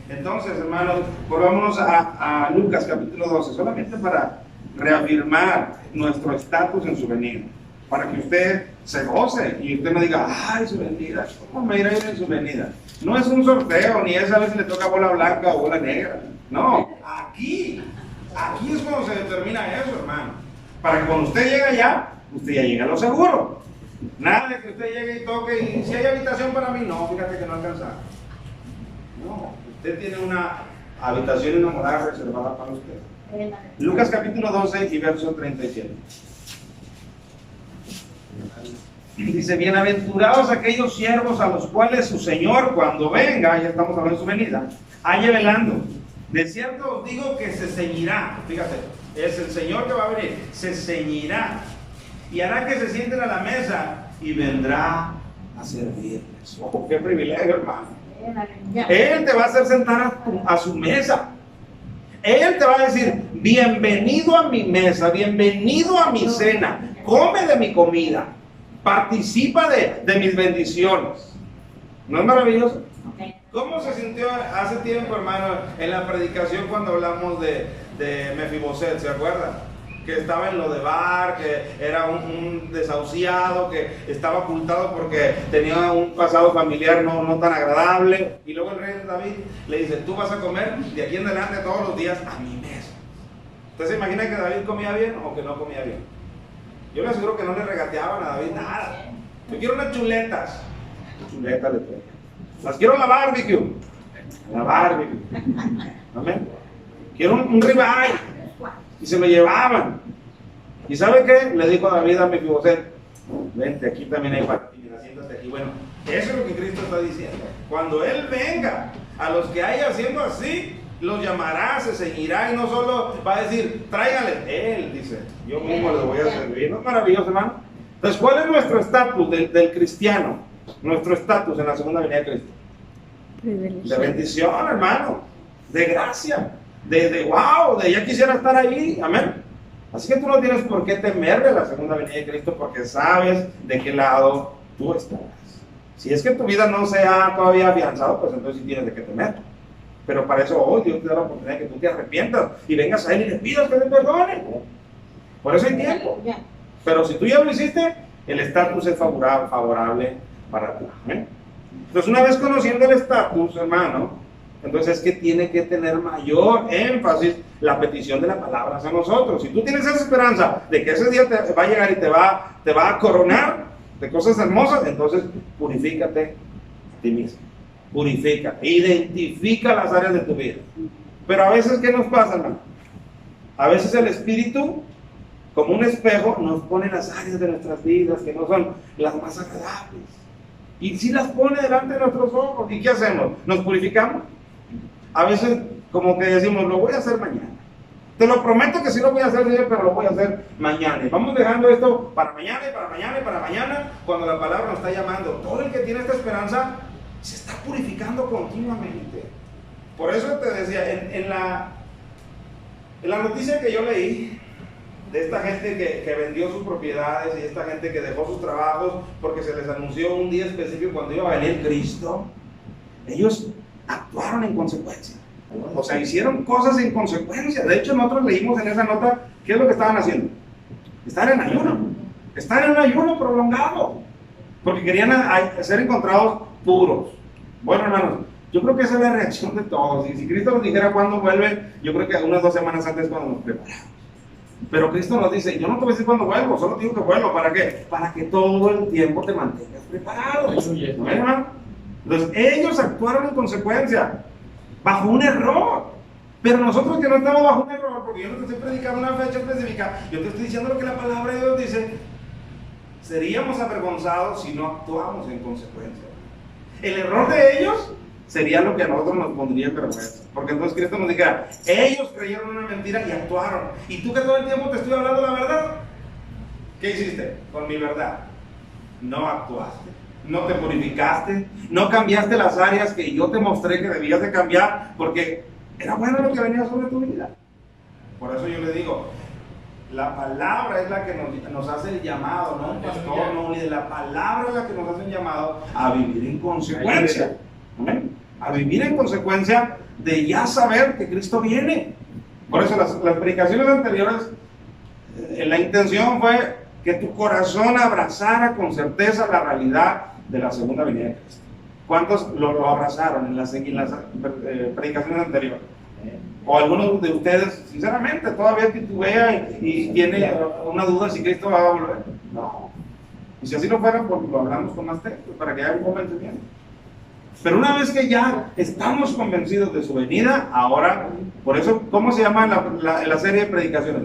Entonces, hermanos, volvámonos a Lucas capítulo 12, solamente para reafirmar nuestro estatus en su venida, para que usted se goce y usted no diga, ay, su venida, ¿cómo me irá a ir en su venida? No es un sorteo, ni es a veces le toca bola blanca o bola negra. No, aquí es cuando se determina eso, hermano. Para que cuando usted llegue allá, usted ya llega a lo seguro. Nada de que usted llegue y toque y si hay habitación para mí, no, fíjate que no alcanza. No, usted tiene una habitación enamorada reservada para usted. Lucas capítulo 12 y verso 37. Dice: bienaventurados aquellos siervos a los cuales su Señor, cuando venga, ya estamos hablando de su venida, halle velando. De cierto os digo que se ceñirá, fíjate, es el Señor que va a venir, se ceñirá y hará que se sienten a la mesa y vendrá a servirles. ¡Oh, qué privilegio, hermano! Él te va a hacer sentar a su mesa. Él te va a decir: bienvenido a mi mesa, bienvenido a mi cena, come de mi comida, participa de mis bendiciones. ¿No es maravilloso? ¿Cómo se sintió hace tiempo, hermano, en la predicación cuando hablamos de Mefiboset? ¿Se acuerdan? Que estaba en lo de Bar, que era un desahuciado, que estaba ocultado porque tenía un pasado familiar no tan agradable. Y luego el rey David le dice: tú vas a comer de aquí en adelante todos los días a mi mesa. ¿Usted se imagina que David comía bien o que no comía bien? Yo le aseguro que no le regateaban a David nada. Yo quiero unas chuletas. Chuletas le traigo. Las quiero en la barbecue. La barbecue. Amén. Quiero un ribeye. Y se lo llevaban. ¿Y sabe qué? Le dijo David a Mefiboset: vente, aquí también hay para ti, mira, siéntate aquí. Bueno, eso es lo que Cristo está diciendo. Cuando Él venga, a los que haya haciendo así, los llamará, se ceñirá y no solo va a decir, tráigale. Él dice, yo mismo les voy a servir. ¿No es maravilloso, hermano? Entonces, ¿cuál es nuestro estatus del cristiano? Nuestro estatus en la segunda venida de Cristo. De bendición, hermano. De gracia. De wow, de ya quisiera estar ahí. Amén. Así que tú no tienes por qué temerle a la segunda venida de Cristo, porque sabes de qué lado tú estás. Si es que tu vida no se ha todavía afianzado, pues entonces sí tienes de qué temer. Pero para eso hoy Dios te da la oportunidad de que tú te arrepientas y vengas a Él y le pidas que te perdone. Por eso hay tiempo. Pero si tú ya lo hiciste, el estatus es favorable para ti. ¿Eh? Entonces, una vez conociendo el estatus, hermano, entonces es que tiene que tener mayor énfasis la petición de la palabra hacia nosotros. Si tú tienes esa esperanza de que ese día te va a llegar y te va a coronar de cosas hermosas, entonces purifícate a ti mismo. Purifica, identifica las áreas de tu vida. Pero a veces, ¿qué nos pasa, hermano? A veces el Espíritu, como un espejo, nos pone las áreas de nuestras vidas que no son las más agradables. Y si las pone delante de nuestros ojos, ¿y qué hacemos? ¿Nos purificamos? A veces como que decimos, lo voy a hacer mañana. Te lo prometo que sí lo voy a hacer, Señor, pero lo voy a hacer mañana. Y vamos dejando esto para mañana y para mañana y para mañana, cuando la palabra nos está llamando. Todo el que tiene esta esperanza se está purificando continuamente. Por eso te decía, en la noticia que yo leí, de esta gente que vendió sus propiedades y esta gente que dejó sus trabajos porque se les anunció un día específico cuando iba a venir Cristo, ellos actuaron en consecuencia. O sea, hicieron cosas en consecuencia. De hecho, nosotros leímos en esa nota qué es lo que estaban haciendo. Estaban en ayuno. Estaban en un ayuno prolongado. Porque querían ser encontrados puros. Bueno, hermanos, yo creo que esa es la reacción de todos. Y si Cristo nos dijera cuándo vuelve, yo creo que unas 2 semanas antes cuando nos preparamos. Pero Cristo nos dice, yo no te voy a decir cuándo vuelvo, solo te digo que vuelvo. ¿Para qué? Para que todo el tiempo te mantengas preparado. ¿No, hermano? Entonces, ellos actuaron en consecuencia. Bajo un error. Pero nosotros que no estamos bajo un error, porque yo no te estoy predicando una fecha específica, yo te estoy diciendo lo que la palabra de Dios dice, seríamos avergonzados si no actuamos en consecuencia. El error de ellos sería lo que a nosotros nos pondría en vergüenza. Porque entonces Cristo nos dijera, ellos creyeron una mentira y actuaron. Y tú que todo el tiempo te estoy hablando la verdad, ¿qué hiciste con mi verdad? No actuaste. No te purificaste, no cambiaste las áreas que yo te mostré que debías de cambiar, porque era bueno lo que venía sobre tu vida. Por eso yo le digo, la palabra es la que nos hace el llamado, no un pastor, no un líder. La palabra es la que nos hace el llamado a vivir en consecuencia. ¿Amén? A vivir en consecuencia de ya saber que Cristo viene. Por eso las predicaciones anteriores, la intención fue que tu corazón abrazara con certeza la realidad de la segunda venida de Cristo. ¿Cuántos lo abrazaron en las predicaciones anteriores? O algunos de ustedes, sinceramente, todavía titubea y tiene una duda si Cristo va a volver. No. Y si así no fuera, pues lo hablamos con más textos para que haya un convencimiento. Pero una vez que ya estamos convencidos de su venida, ahora, por eso, ¿cómo se llama la serie de predicaciones?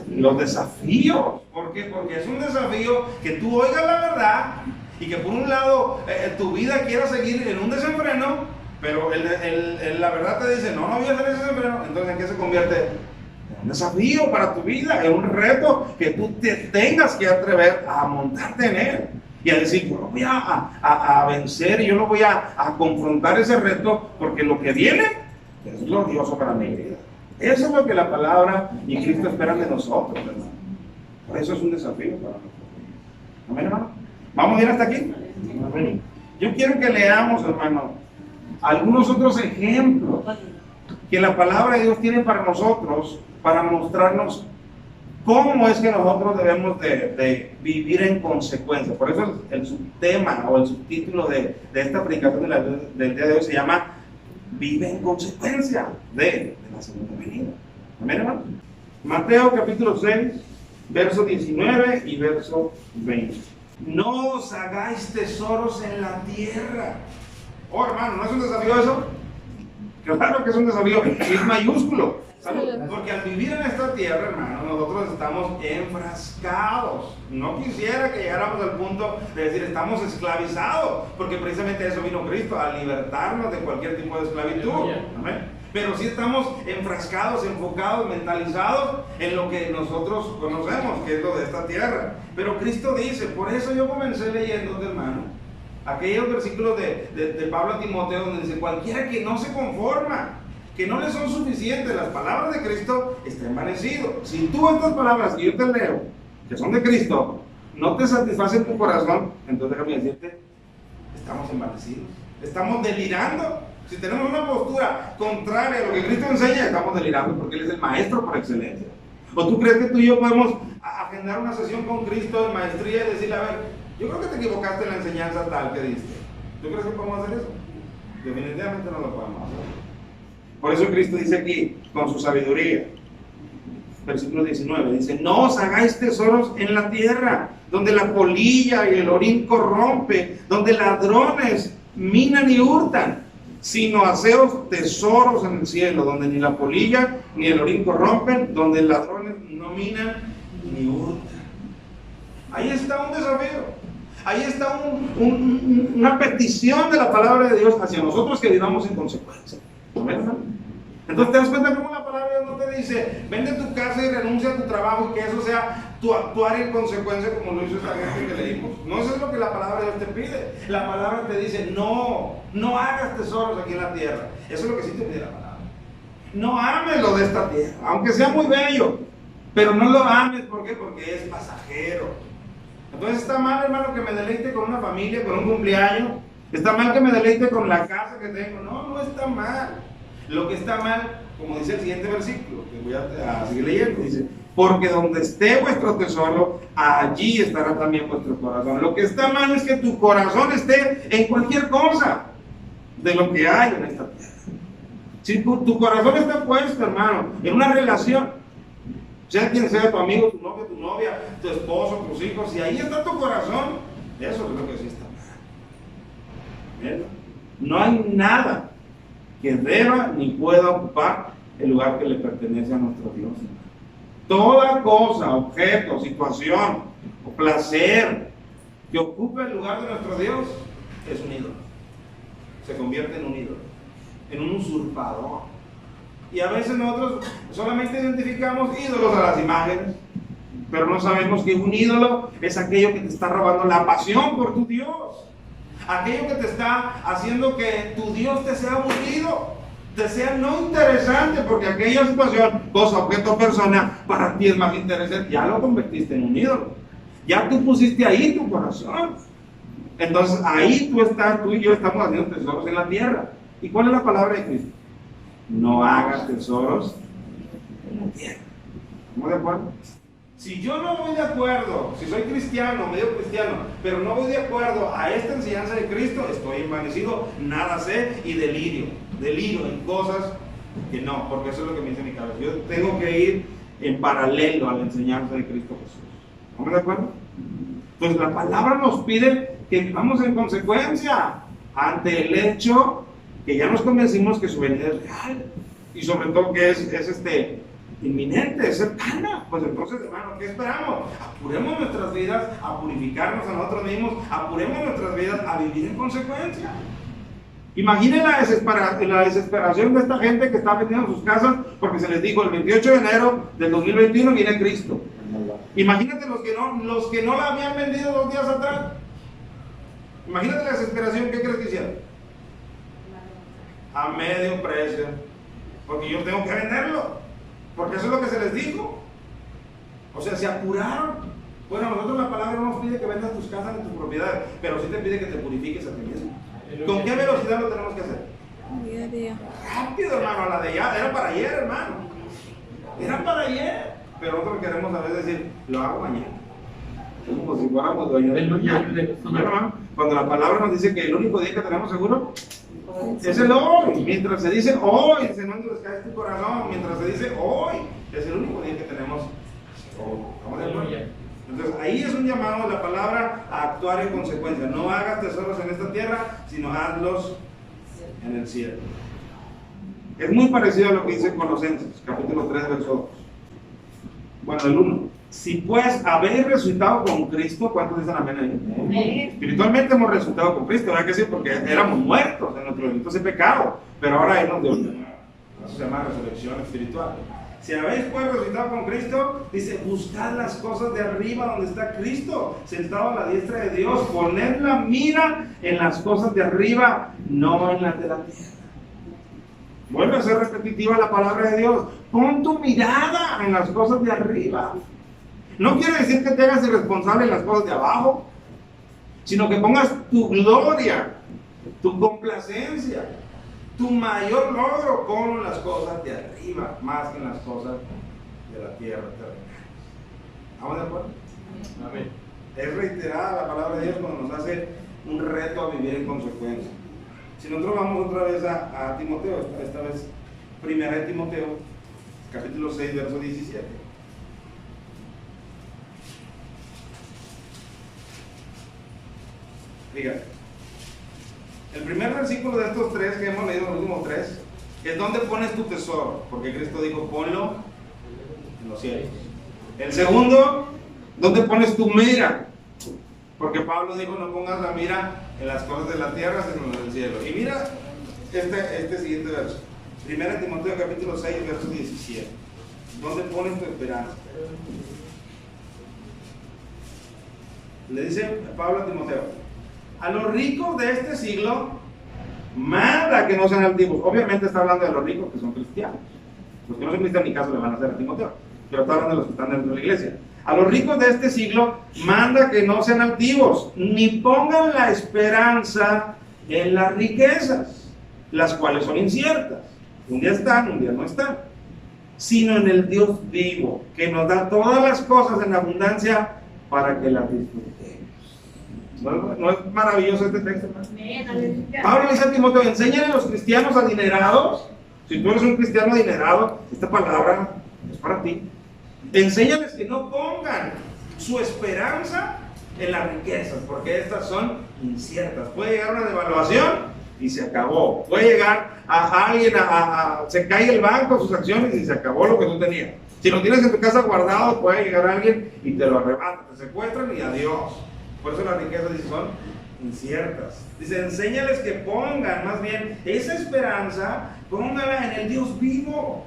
Los desafíos. ¿Por qué? Porque es un desafío que tú oigas la verdad y que por un lado tu vida quiera seguir en un desenfreno, pero la verdad te dice, no voy a hacer ese desenfreno. Entonces, ¿en qué se convierte? En un desafío para tu vida, en un reto que tú te tengas que atrever a montarte en él y a decir, yo lo voy a vencer y yo lo voy a confrontar ese reto, porque lo que viene es glorioso para mi vida. Eso es lo que la palabra y Cristo esperan de nosotros, hermano. Por eso es un desafío para nosotros. ¿Amén, hermano? ¿Vamos a ir hasta aquí? Amén. Yo quiero que leamos, hermano, algunos otros ejemplos que la palabra de Dios tiene para nosotros, para mostrarnos cómo es que nosotros debemos de vivir en consecuencia. Por eso el subtema o el subtítulo de esta predicación del día de hoy se llama Vive en consecuencia de la segunda venida. ¿Amén, hermano? Mateo capítulo 6, verso 19 y verso 20. No os hagáis tesoros en la tierra. Oh, hermano, ¿no es un desafío eso? Claro que es un desafío, es mayúsculo. ¿Sabes? Porque al vivir en esta tierra, hermano, nosotros estamos enfrascados. No quisiera que llegáramos al punto de decir estamos esclavizados, porque precisamente eso vino Cristo, a libertarnos de cualquier tipo de esclavitud. ¿Amén? Pero sí estamos enfrascados, enfocados, mentalizados en lo que nosotros conocemos, que es lo de esta tierra. Pero Cristo dice, por eso yo comencé leyendo, hermano, aquellos versículos de Pablo a Timoteo, donde dice, cualquiera que no se conforma, que no le son suficientes las palabras de Cristo, está envanecido. Si tú estas palabras que yo te leo, que son de Cristo, no te satisfacen tu corazón, entonces déjame decirte, estamos envanecidos, estamos delirando. Si tenemos una postura contraria a lo que Cristo enseña, estamos delirando, porque Él es el maestro por excelencia. ¿O tú crees que tú y yo podemos agendar una sesión con Cristo en maestría y decirle, a ver, yo creo que te equivocaste en la enseñanza tal que diste? ¿Tú crees que podemos hacer eso? Definitivamente no lo podemos hacer. Por eso Cristo dice aquí, con su sabiduría, versículo 19, dice, no os hagáis tesoros en la tierra, donde la polilla y el orín corrompe, donde ladrones minan y hurtan, sino haceos tesoros en el cielo, donde ni la polilla ni el orín corrompen, donde ladrones no minan ni hurtan. Ahí está un desafío. Ahí está una petición de la palabra de Dios hacia nosotros, que vivamos en consecuencia. Entonces te das cuenta cómo la palabra de Dios no te dice, vende tu casa y renuncia a tu trabajo y que eso sea tu actuar en consecuencia como lo hizo esta gente que leímos. No, eso es lo que la palabra de Dios te pide. La palabra te dice, no hagas tesoros aquí en la tierra. Eso es lo que sí te pide la palabra. No ames lo de esta tierra, aunque sea muy bello, pero no lo ames. ¿Por qué? Porque es pasajero. Entonces está mal, hermano, que me deleite con una familia, con un cumpleaños. Está mal que me deleite con la casa que tengo. No está mal. Lo que está mal, como dice el siguiente versículo, que voy a seguir leyendo, dice, porque donde esté vuestro tesoro, allí estará también vuestro corazón. Lo que está mal es que tu corazón esté en cualquier cosa de lo que hay en esta tierra. Si tu corazón está puesto, hermano, en una relación, sea quien sea tu amigo, tu novia, tu esposo, tus hijos, si ahí está tu corazón, eso es lo que sí está mal. No hay nada que deba ni pueda ocupar el lugar que le pertenece a nuestro Dios. Toda cosa, objeto, situación o placer que ocupe el lugar de nuestro Dios es un ídolo. Se convierte en un ídolo, en un usurpador. Y a veces nosotros solamente identificamos ídolos a las imágenes, pero no sabemos que un ídolo es aquello que te está robando la pasión por tu Dios. Aquello que te está haciendo que tu Dios te sea aburrido, te sea no interesante, porque aquella situación, cosa, objeto, persona, para ti es más interesante. Ya lo convertiste en un ídolo. Ya tú pusiste ahí tu corazón. Entonces ahí tú y yo estamos haciendo tesoros en la tierra. ¿Y cuál es la palabra de Cristo? No hagas tesoros en la tierra. ¿Estamos de acuerdo? Si yo no voy de acuerdo, si soy cristiano, medio cristiano, pero no voy de acuerdo a esta enseñanza de Cristo, estoy envanecido, nada sé y delirio en cosas que no, porque eso es lo que me dice mi cabeza. Yo tengo que ir en paralelo a la enseñanza de Cristo Jesús. ¿Estamos de acuerdo? Entonces la palabra nos pide que vivamos en consecuencia ante el hecho que ya nos convencimos que su venida es real y sobre todo que es inminente, es cercana. Pues entonces, hermano, ¿qué esperamos? Apuremos nuestras vidas a purificarnos a nosotros mismos, apuremos nuestras vidas a vivir en consecuencia. Imaginen la desesperación de esta gente que está metida en sus casas porque se les dijo el 28 de enero del 2021 viene Cristo. Imagínate los que no la habían vendido 2 días atrás. Imagínate la desesperación. ¿Qué crees que hicieron? A medio precio, porque yo tengo que venderlo, porque eso es lo que se les dijo. O sea, se apuraron. Bueno, a nosotros la palabra no nos pide que vendas tus casas ni tus propiedades, pero sí te pide que te purifiques a ti mismo. ¿Con qué velocidad lo tenemos que hacer? Día a día. Rápido, hermano, la de ya, era para ayer, hermano. Era para ayer. Pero nosotros queremos a veces decir, lo hago mañana. Es como si fuéramos dueños del mañana. Cuando la palabra nos dice que el único día que tenemos seguro es el hoy. Mientras se dice hoy, se no endurezcáis tu corazón. Mientras se dice hoy, es el único día que tenemos hoy. ¿Estamos de acuerdo? Entonces ahí es un llamado de la palabra a actuar en consecuencia. No hagas tesoros en esta tierra, sino hazlos en el cielo. Es muy parecido a lo que dice en Colosenses, capítulo 3, verso 2. Bueno, el 1. Si pues habéis resucitado con Cristo, ¿cuántos dicen amén ahí? Espiritualmente hemos resucitado con Cristo, ¿verdad que sí? Porque éramos muertos en nuestros delitos y pecados, pero ahora Él nos dio una. Eso se llama resurrección espiritual. Si habéis pues resucitado con Cristo, dice, buscad las cosas de arriba donde está Cristo, sentado a la diestra de Dios. Poned la mira en las cosas de arriba, no en las de la tierra. Vuelve a ser repetitiva la palabra de Dios. Pon tu mirada en las cosas de arriba. No quiere decir que te hagas irresponsable en las cosas de abajo, sino que pongas tu gloria, tu complacencia, tu mayor logro, ponlo en las cosas de arriba, más que en las cosas de la tierra. ¿Estamos de acuerdo? Amén. Es reiterada la palabra de Dios cuando nos hace un reto a vivir en consecuencia. Si nosotros vamos otra vez a Timoteo, esta vez primera de Timoteo, capítulo 6, verso 17. Fíjate. El primer versículo de estos 3 que hemos leído, los últimos 3, es donde pones tu tesoro, porque Cristo dijo, ponlo en los cielos. El segundo, donde pones tu mira, porque Pablo dijo, no pongas la mira en las cosas de la tierra, sino en el cielo. Y mira este siguiente verso, 1 Timoteo capítulo 6, verso 17. ¿Dónde pones tu esperanza? Le dice Pablo a Timoteo: a los ricos de este siglo manda que no sean altivos. Obviamente está hablando de los ricos que son cristianos. Los que no son cristianos ni caso le van a hacer a Timoteo, pero está hablando de los que están dentro de la iglesia. A los ricos de este siglo manda que no sean altivos, ni pongan la esperanza en las riquezas, las cuales son inciertas. Un día están, un día no están. Sino en el Dios vivo, que nos da todas las cosas en abundancia para que las disfrutemos. ¿No es maravilloso este texto, hermano? Pablo dice a Timoteo: enséñale a los cristianos adinerados. Si tú eres un cristiano adinerado, esta palabra es para ti. Enséñales que no pongan su esperanza en las riquezas, porque estas son inciertas. Puede llegar una devaluación y se acabó. Puede llegar a alguien, se cae el banco, sus acciones, y se acabó lo que tú tenías. Si lo tienes en tu casa guardado, puede llegar alguien y te lo arrebata, te secuestran y adiós. Por eso las riquezas, dice, son inciertas. Dice: enséñales que pongan, más bien, esa esperanza, póngala en el Dios vivo.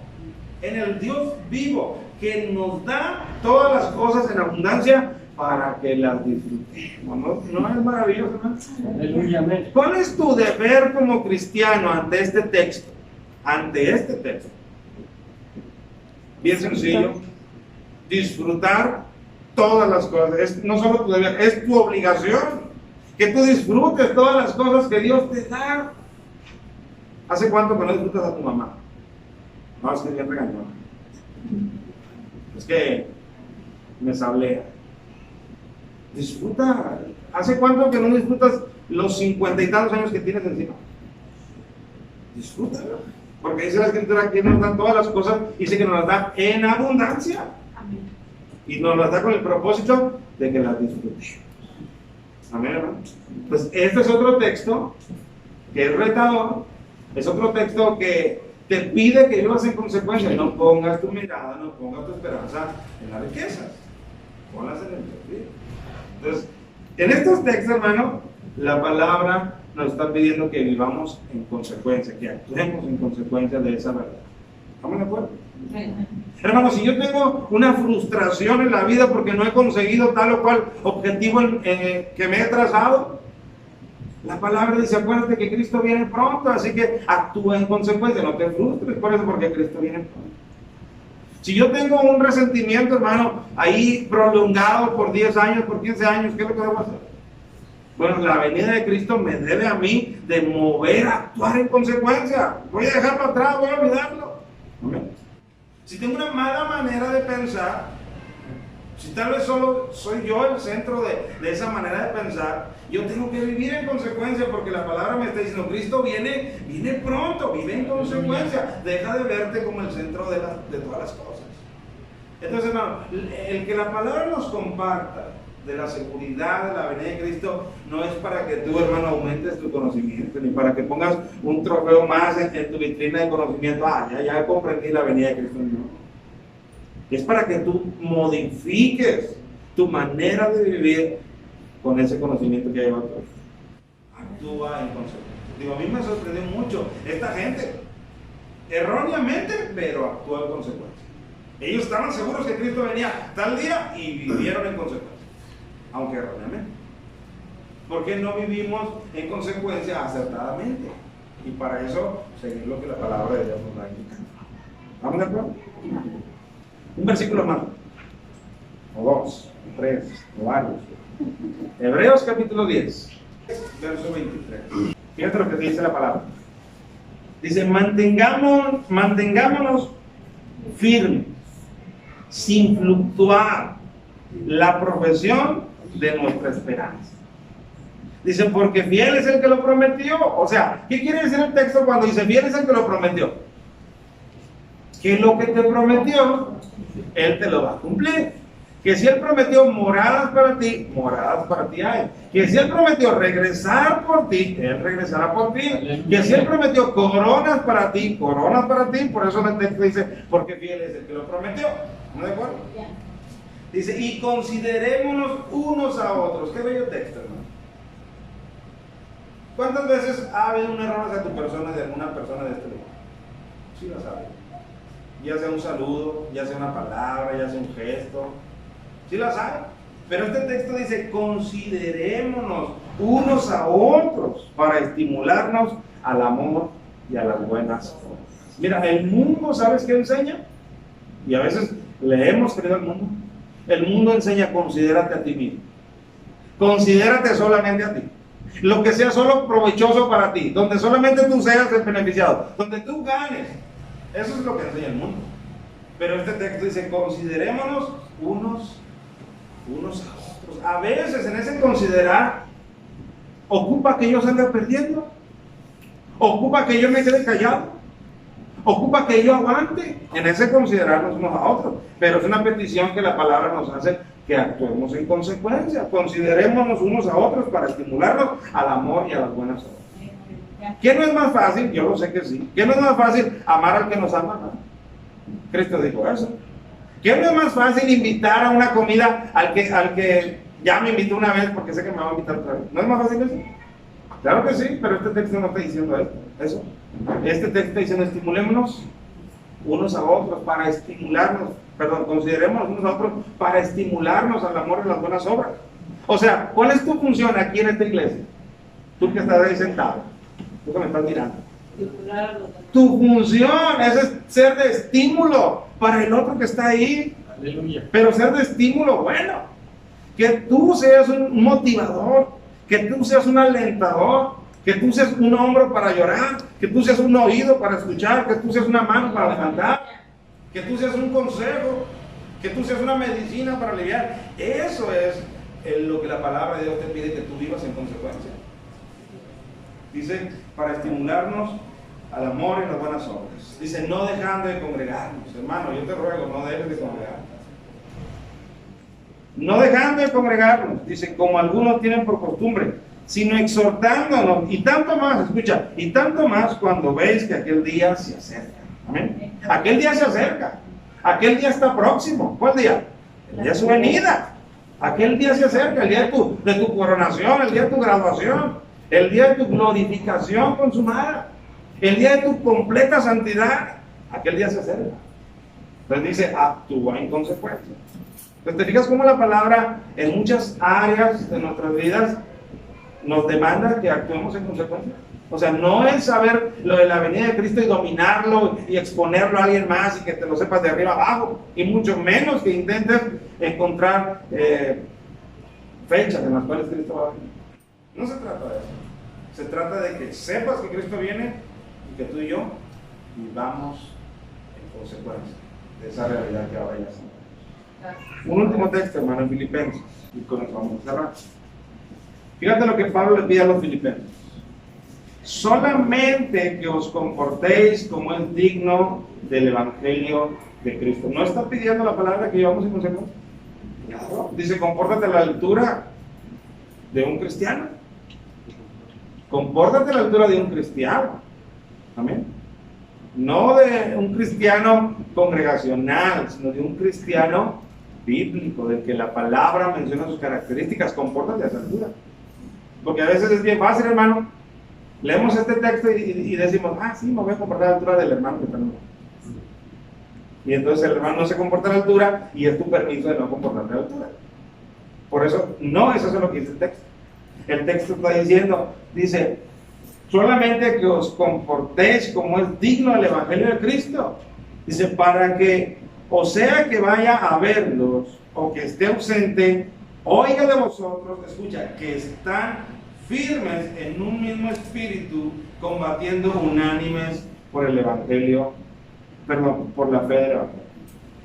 En el Dios vivo, que nos da todas las cosas en abundancia para que las disfrutemos. ¿No es maravilloso, hermano? Aleluya, amén. ¿Cuál es tu deber como cristiano ante este texto? Ante este texto. Bien sencillo. Disfrutar todas las cosas. Es no solo tu deber, es tu obligación. Que tú disfrutes todas las cosas que Dios te da. ¿Hace cuánto que no disfrutas a tu mamá? No, es que bien regañó. Es que me sablea. Disfruta. ¿Hace cuánto que no disfrutas los 50 y tantos años que tienes encima? Disfrútalo. Porque dice la Escritura que nos da todas las cosas, dice que nos las da en abundancia. Amén. Y nos las da con el propósito de que las disfrutemos. Amén, hermano. Pues este es otro texto que es retador. Es otro texto que te pide que vivas en consecuencia. No pongas tu mirada, no pongas tu esperanza en las riquezas. Ponlas en el Dios vivo. Entonces, en estos textos, hermano, la palabra nos está pidiendo que vivamos en consecuencia, que actuemos en consecuencia de esa verdad. ¿Estamos de acuerdo? Hermano, si yo tengo una frustración en la vida porque no he conseguido tal o cual objetivo que me he trazado, la palabra dice: acuérdate que Cristo viene pronto, así que actúa en consecuencia, no te frustres por eso, porque Cristo viene pronto. Si yo tengo un resentimiento, hermano, ahí prolongado por 10 años, por 15 años, ¿qué es lo que debo hacer? Bueno, la venida de Cristo me debe a mí de mover a actuar en consecuencia. Voy a dejarlo atrás, voy a olvidarlo. ¿Amén? Si tengo una mala manera de pensar, si tal vez solo soy yo el centro de esa manera de pensar, yo tengo que vivir en consecuencia, porque la palabra me está diciendo: Cristo viene pronto, vive en consecuencia. Deja de verte como el centro de todas las cosas. Entonces, hermano, el que la palabra nos comparta de la seguridad de la venida de Cristo no es para que tú, hermano, aumentes tu conocimiento, ni para que pongas un trofeo más en tu vitrina de conocimiento. Ya comprendí la venida de Cristo. No. Es para que tú modifiques tu manera de vivir con ese conocimiento que lleva tú. Actúa en consecuencia. Digo, a mí me sorprendió mucho esta gente, erróneamente, pero actúa en consecuencia. Ellos estaban seguros que Cristo venía tal día y vivieron en consecuencia, aunque erróneamente. ¿Por qué no vivimos en consecuencia acertadamente? Y para eso, seguir lo que la palabra de Dios nos da indicando. ¿Estamos de acuerdo? Un versículo más, o dos, o tres, o varios. Hebreos capítulo 10, verso 23. Fíjate lo que dice la palabra. Dice: mantengámonos firmes, sin fluctuar, la profesión de nuestra esperanza. Dice: porque fiel es el que lo prometió. O sea, ¿qué quiere decir el texto cuando dice fiel es el que lo prometió? Que lo que te prometió, Él te lo va a cumplir. Que si Él prometió moradas para ti hay. Que si Él prometió regresar por ti, Él regresará por ti. Que si Él prometió coronas para ti. Por eso el texto dice: porque fiel es el que lo prometió. ¿No de acuerdo? Dice: y considerémonos unos a otros. Qué bello texto, hermano. ¿Cuántas veces ha habido un error hacia tu persona, de alguna persona de este lugar? Sí lo sabes. ya sea un saludo, ya sea una palabra, ya sea un gesto. Sí las hay. Pero este texto dice, considerémonos unos a otros para estimularnos al amor y a las buenas obras. Mira, el mundo, ¿sabes qué enseña? Y a veces leemos, querido, al mundo. El mundo enseña, considérate a ti mismo. Considérate solamente a ti. Lo que sea solo provechoso para ti, donde solamente tú seas el beneficiado, donde tú ganes. Eso es lo que enseña el mundo. Pero este texto dice, considerémonos unos a otros. A veces en ese considerar, ocupa que yo salga perdiendo, ocupa que yo me quede callado, ocupa que yo aguante. En ese considerarnos unos a otros. Pero es una petición que la palabra nos hace, que actuemos en consecuencia. Considerémonos unos a otros para estimularnos al amor y a las buenas obras. ¿Qué no es más fácil? Yo lo sé que sí. ¿Qué no es más fácil? Amar al que nos ama, ¿no? Cristo dijo eso. ¿Qué no es más fácil invitar a una comida al que ya me invitó una vez porque sé que me va a invitar otra vez? ¿No es más fácil eso? Claro que sí, pero este texto no está diciendo eso. Este texto está diciendo, estimulémonos unos a otros para estimularnos, consideremos unos a otros para estimularnos al amor y las buenas obras. O sea, ¿cuál es tu función aquí en esta iglesia? Tú que estás ahí sentado, tú que me estás mirando. Tu función es ser de estímulo para el otro que está ahí. Aleluya. Pero ser de estímulo bueno. Que tú seas un motivador, que tú seas un alentador, que tú seas un hombro para llorar, que tú seas un oído para escuchar, que tú seas una mano para levantar, que tú seas un consejo, que tú seas una medicina para aliviar. Eso es lo que la palabra de Dios te pide, que tú vivas en consecuencia. Dice, para estimularnos al amor y las buenas obras. Dice, no dejando de congregarnos. Hermano, yo te ruego, no dejes de congregarnos. No dejando de congregarnos, dice, como algunos tienen por costumbre, sino exhortándonos, y tanto más, escucha, y tanto más cuando veis que aquel día se acerca. ¿Amén? Aquel día se acerca, aquel día está próximo. ¿Cuál día? El día de su venida. Aquel día se acerca, el día de tu coronación, el día de tu graduación, el día de tu glorificación consumada, el día de tu completa santidad. Aquel día se acerca. Entonces dice, actúa en consecuencia. Entonces, ¿te fijas cómo la palabra en muchas áreas de nuestras vidas nos demanda que actuemos en consecuencia? O sea, no es saber lo de la venida de Cristo y dominarlo y exponerlo a alguien más y que te lo sepas de arriba abajo, y mucho menos que intentes encontrar fechas en las cuales Cristo va a venir. No se trata de eso. Se trata de que sepas que Cristo viene y que tú y yo vivamos en consecuencia de esa realidad que ahora ya sabemos. Un último texto, hermano, en Filipenses, y con eso vamos a cerrar. Fíjate lo que Pablo le pide a los filipenses. Solamente que os comportéis como es digno del Evangelio de Cristo. ¿No está pidiendo la palabra que llevamos en consecuencia? Claro. Dice, compórtate a la altura de un cristiano. Compórtate a la altura de un cristiano. Amén. No de un cristiano congregacional, sino de un cristiano bíblico, del que la palabra menciona sus características. Compórtate a esa altura. Porque a veces es bien fácil, hermano. Leemos este texto y decimos, sí, me voy a comportar a la altura del hermano que tenemos. Y entonces el hermano no se comporta a la altura y es tu permiso de no comportarte a la altura. Por eso, no, eso es lo que dice el texto. El texto está diciendo, dice, solamente que os comportéis como es digno del Evangelio de Cristo. Dice, para que, o sea que vaya a verlos o que esté ausente, oiga de vosotros, escucha, que están firmes en un mismo espíritu, combatiendo unánimes por el Evangelio, por la fe del Evangelio.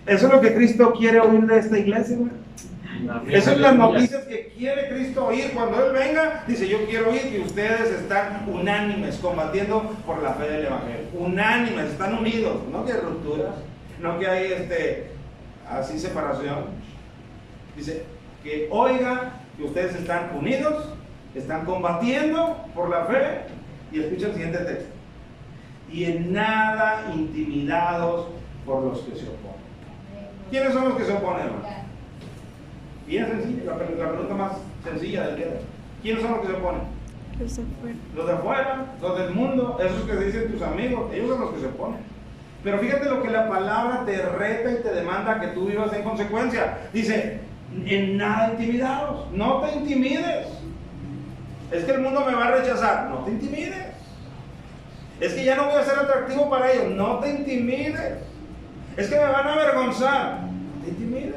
Eso es lo que Cristo quiere oír de esta iglesia, hermano. Esas son las noticias que quiere Cristo oír. Cuando Él venga, dice, yo quiero oír que ustedes están unánimes, combatiendo por la fe del Evangelio. Unánimes, están unidos, no que hay rupturas, no que hay así separación. Dice, que oiga que ustedes están unidos, están combatiendo por la fe, y escucha el siguiente texto, y en nada intimidados por los que se oponen. ¿Quiénes son los que se oponen, hermano? Bien sencilla, la pregunta más sencilla del día. ¿Quiénes son los que se oponen? Los de afuera, los del mundo, esos que dicen tus amigos, ellos son los que se oponen. Pero fíjate lo que la palabra te reta y te demanda que tú vivas en consecuencia. Dice, en nada intimidados, no te intimides. Es que el mundo me va a rechazar, no te intimides. Es que ya no voy a ser atractivo para ellos, no te intimides. Es que me van a avergonzar, no te intimides.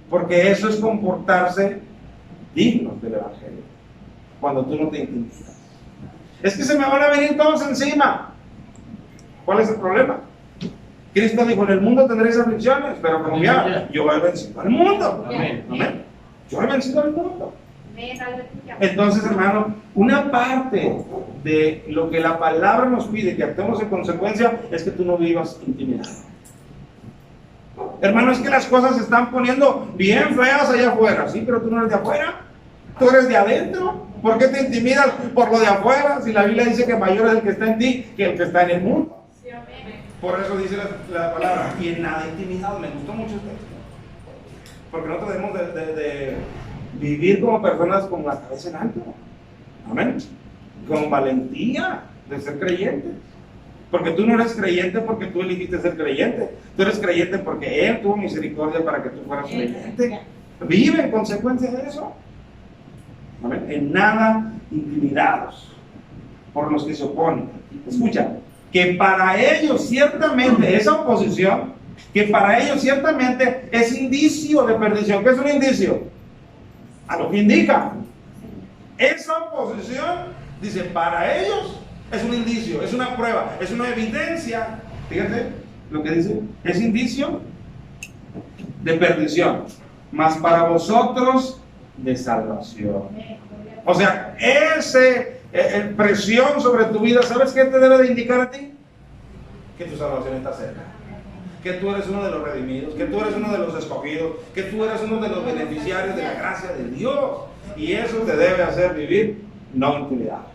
Porque eso es comportarse digno del Evangelio, cuando tú no te intimidas. Es que se me van a venir todos encima. ¿Cuál es el problema? Cristo dijo, en el mundo tendréis aflicciones, pero confiad, yo he vencido al mundo. Amén. Amén. Yo he vencido al mundo. Entonces, hermano, una parte de lo que la palabra nos pide que actuemos en consecuencia es que tú no vivas intimidado. Hermano, es que las cosas se están poniendo bien feas allá afuera. Sí, pero tú no eres de afuera, tú eres de adentro. ¿Por qué te intimidas por lo de afuera? Si la Biblia dice que mayor es el que está en ti que el que está en el mundo. Por eso dice la palabra, y en nada intimidado. Me gustó mucho este texto, porque nosotros debemos de vivir como personas con la cabeza en alto. Amén. Con valentía de ser creyentes. Porque tú no eres creyente porque tú elegiste ser creyente. Tú eres creyente porque Él tuvo misericordia para que tú fueras creyente. Vive en consecuencia de eso. Amén. En nada intimidados por los que se oponen. Escucha, que para ellos ciertamente esa oposición, que para ellos ciertamente es indicio de perdición. ¿Qué es un indicio? A lo que indica. Esa oposición, dice, para ellos es un indicio, es una prueba, es una evidencia. Fíjate lo que dice, es indicio de perdición, mas para vosotros de salvación. O sea, ese presión sobre tu vida, ¿sabes qué te debe de indicar a ti? Que tu salvación está cerca, que tú eres uno de los redimidos, que tú eres uno de los escogidos, que tú eres uno de los beneficiarios de la gracia de Dios, y eso te debe hacer vivir no intimidado.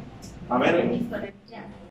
Amén.